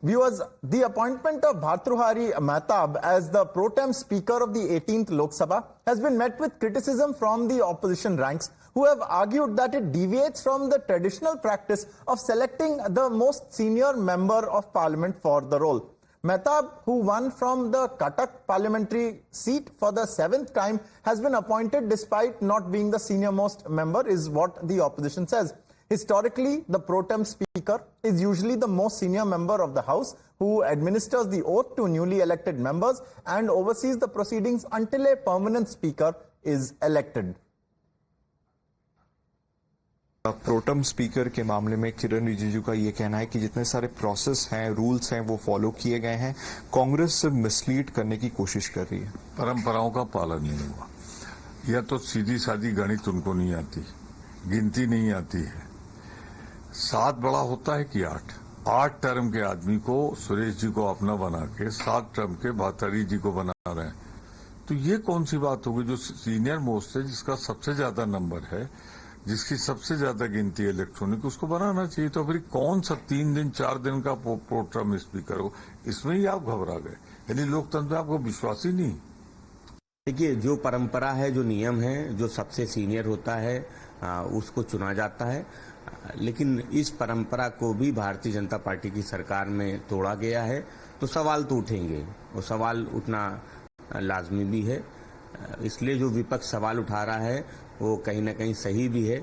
Viewers, the appointment of Bhartrihari Mehtab as the pro tem speaker of the 18th Lok Sabha has been met with criticism from the opposition ranks, who have argued that it deviates from the traditional practice of selecting the most senior member of parliament for the role. Mehtab, who won from the Cuttack parliamentary seat for the 7th time, has been appointed despite not being the senior most member, is what the opposition says. Historically, the pro tem speaker is usually the most senior member of the House, who administers the oath to newly elected members and oversees the proceedings until a permanent speaker is elected. Pro tem speaker के मामले में किरण रिजिजू का ये कहना है कि जितने सारे प्रोसेस हैं, रूल्स हैं, वो फॉलो किए गए हैं। कांग्रेस मिसलीड करने की कोशिश कर रही है। परंपराओं का पालन नहीं हुआ, या तो सीधी सादी गणित उनको नहीं आती, गिनती नहीं आती है। 7 बड़ा होता है कि 8 टर्म के आदमी को सुरेश जी को अपना बना के 7 टर्म के भातारी जी को बना रहे हैं, तो ये कौन सी बात होगी? जो सीनियर मोस्ट है, जिसका सबसे ज्यादा नंबर है, जिसकी सबसे ज्यादा गिनती है इलेक्ट्रॉनिक, उसको बनाना चाहिए। तो फिर कौन सा 3 दिन 4 दिन का प्रो टर्म स्पीकर हो, इसमें ही आप घबरा गए। यानी लोकतंत्र में आपको विश्वास ही नहीं। देखिए, जो परंपरा है, जो नियम है, जो सबसे सीनियर होता है उसको चुना जाता है, लेकिन इस परंपरा को भी भारतीय जनता पार्टी की सरकार में तोड़ा गया है, तो सवाल तो उठेंगे, और सवाल उठना लाजमी भी है। इसलिए जो विपक्ष सवाल उठा रहा है वो कहीं ना कहीं सही भी है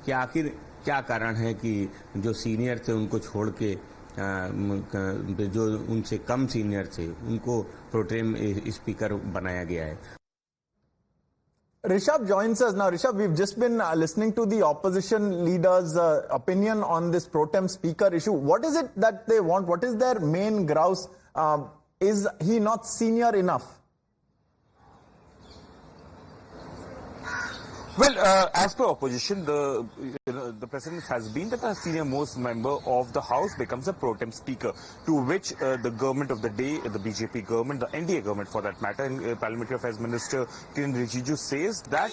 कि आखिर क्या कारण है कि जो सीनियर थे उनको छोड़ के जो उनसे कम सीनियर थे उनको प्रोटेम स्पीकर बनाया गया है। Rishabh joins us now. Rishabh, we've just been listening to the opposition leaders' opinion on this pro tem speaker issue. What is it that they want? What is their main grouse? Is he not senior enough? Well, as per opposition, the precedent has been that a senior most member of the House becomes a pro tem speaker, to which the government of the day, the BJP government, the NDA government for that matter, and Parliamentary Affairs Minister Kiran Rijiju says that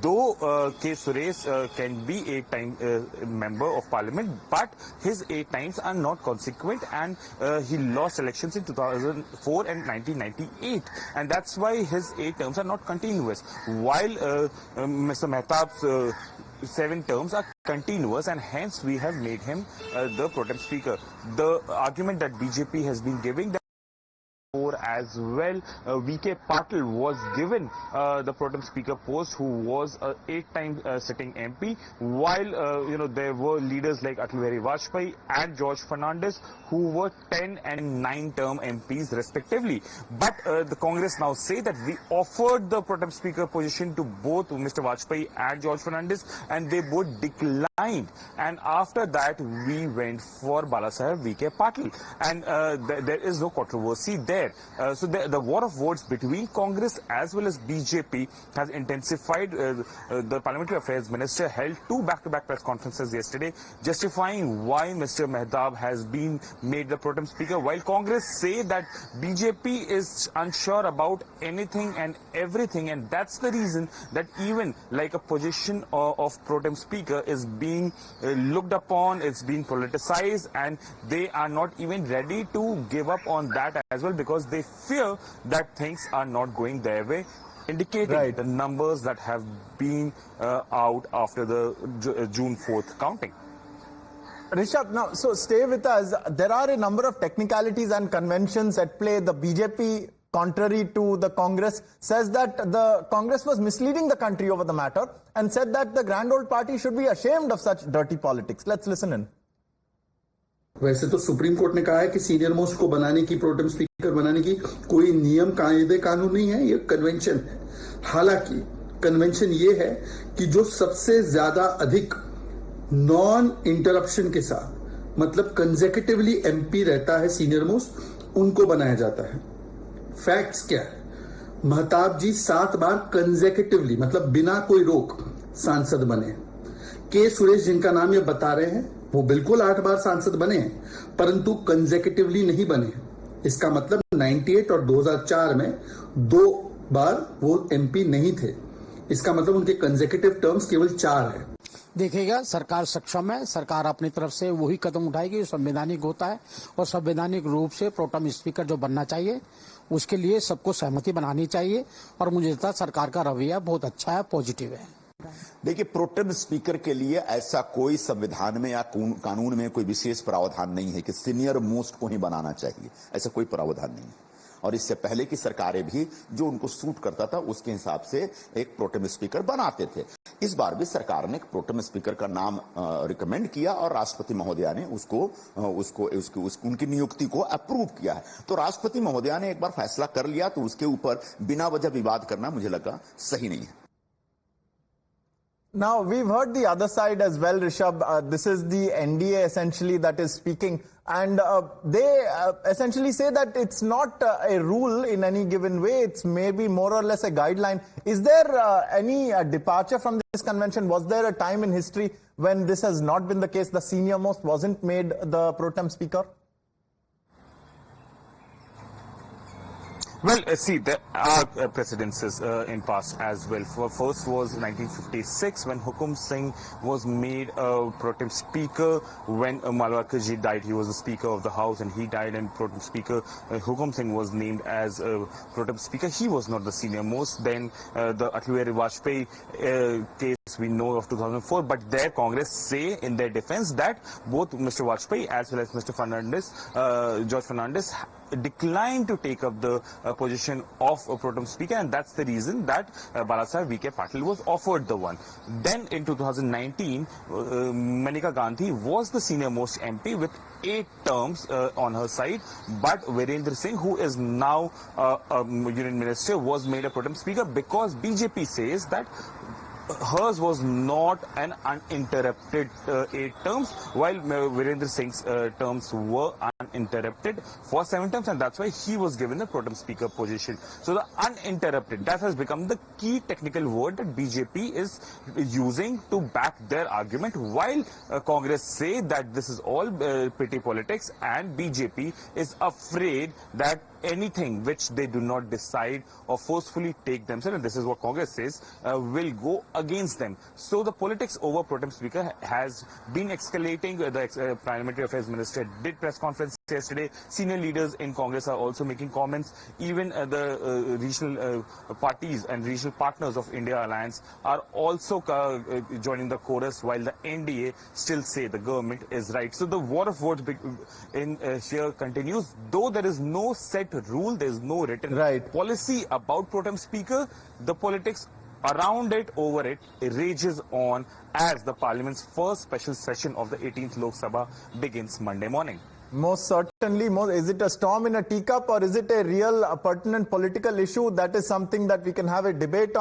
though K. Suresh can be 8-time member of Parliament, but his 8 times are not consequent, and he lost elections in 2004 and 1998, and that's why his 8 terms are not continuous, while Mr. Mehtab's 7 terms are continuous, and hence we have made him the pro tem speaker. The argument that BJP has been giving that as well, VK Patil was given the pro tem speaker post, who was a 8-time sitting MP, while there were leaders like Atal Bihari Vajpayee and George Fernandes, who were 10 and 9-term MPs respectively. But the Congress now say that we offered the pro tem speaker position to both Mr. Vajpayee and George Fernandes, and they both declined. And after that, we went for Balasaheb VK Patil, and there is no controversy there. So the war of words between Congress as well as BJP has intensified. The Parliamentary Affairs Minister held 2 back-to-back press conferences yesterday, justifying why Mr. Mehtab has been made the pro tem speaker, while Congress say that BJP is unsure about anything and everything, and that's the reason that even like a position of pro tem speaker is being looked upon, it's being politicized, and they are not even ready to give up on that as well, because they fear that things are not going their way, indicating the numbers that have been out after the June 4th counting. Rishabh, now, so stay with us. There are a number of technicalities and conventions at play. The BJP, contrary to the Congress, says that the Congress was misleading the country over the matter and said that the grand old party should be ashamed of such dirty politics. Let's listen in. वैसे तो supreme court ने कहा है कि senior most को बनाने की, pro tem speaker बनाने की कोई नियम कायदे कानून नहीं है, ये कन्वेंशन है। हालांकि कन्वेंशन ये है कि जो सबसे ज्यादा अधिक नॉन इंटरप्शन के साथ, मतलब कंसेक्यूटिवली एमपी रहता है सीनियर मोस्ट, उनको बनाया जाता है। फैक्ट्स क्या है? महताब जी 7 बार कंसेक्यूटिवली, मतलब बिना कोई रोक, सांसद बने। के सुरेश जिनका नाम ये बता रहे हैं, वो बिल्कुल 8 बार सांसद बने हैं, परंतु कंसेक्यूटिवली नहीं बने। इसका मतलब 98 और 2004 में 2 बार वो एमपी नहीं थे। इसका मतलब उनके कंसेक्यूटिव टर्म्स केवल 4 है। देखिएगा, सरकार सक्षम है, सरकार अपनी तरफ से वही कदम उठाएगी जो संवैधानिक होता है, और संवैधानिक रूप से प्रोटेम स्पीकर जो बनना चाहिए उसके लिए सबको सहमति बनानी चाहिए, और मुझे लगता है सरकार का रवैया बहुत अच्छा है, पॉजिटिव है। देखिए, प्रोटेम स्पीकर के लिए ऐसा कोई संविधान में या कानून में कोई विशेष प्रावधान नहीं है कि सीनियर मोस्ट को ही बनाना चाहिए, ऐसा कोई प्रावधान नहीं है। और इससे पहले की सरकारें भी जो उनको सूट करता था उसके हिसाब से एक प्रोटेम स्पीकर बनाते थे। इस बार भी सरकार ने प्रोटेम स्पीकर का नाम रिकमेंड किया और राष्ट्रपति महोदया ने उनकी नियुक्ति को अप्रूव किया है। तो राष्ट्रपति महोदया ने एक बार फैसला कर लिया तो उसके ऊपर बिना वजह विवाद करना मुझे लगा सही नहीं है। Now, we've heard the other side as well, Rishabh. This is the NDA essentially that is speaking, and they essentially say that it's not a rule in any given way. It's maybe more or less a guideline. Is there any departure from this convention? Was there a time in history when this has not been the case? The senior most wasn't made the pro tem speaker? Well, see, there are precedences in past as well. First was 1956 when Hukum Singh was made a pro tem speaker. When Malwarkar ji died, he was the speaker of the house and he died, and pro tem speaker Hukum Singh was named as pro tem speaker. He was not the senior most. Then the Atal Bihari Vajpayee case we know of 2004, but there Congress say in their defense that both Mr. Vajpayee as well as Mr. Fernandes, George Fernandes, declined to take up the position of a pro tem speaker, and that's the reason that Balasaheb V.K. Patil was offered the one. Then in 2019, Maneka Gandhi was the senior most MP with 8 terms on her side, but Virendra Singh, who is now a union minister, was made a pro tem speaker because BJP says that hers was not an uninterrupted 8 terms, while Virendra Singh's terms were uninterrupted for 7 terms, and that's why he was given the pro tem speaker position. So the uninterrupted, that has become the key technical word that BJP is using to back their argument, while Congress say that this is all petty politics, and BJP is afraid that anything which they do not decide or forcefully take themselves, and this is what Congress says, will go against them. So the politics over pro tem speaker has been escalating. The Parliamentary Affairs Minister did press conference yesterday. Senior leaders in Congress are also making comments. Even the regional parties and regional partners of India Alliance are also joining the chorus, while the NDA still say the government is right. So the war of words in here continues. Though there is no set rule, there is no written policy about pro tem speaker, the politics around it, over it, rages on as the Parliament's first special session of the 18th Lok Sabha begins Monday morning. Most certainly. Is it a storm in a teacup, or is it a real pertinent political issue? That is something that we can have a debate on.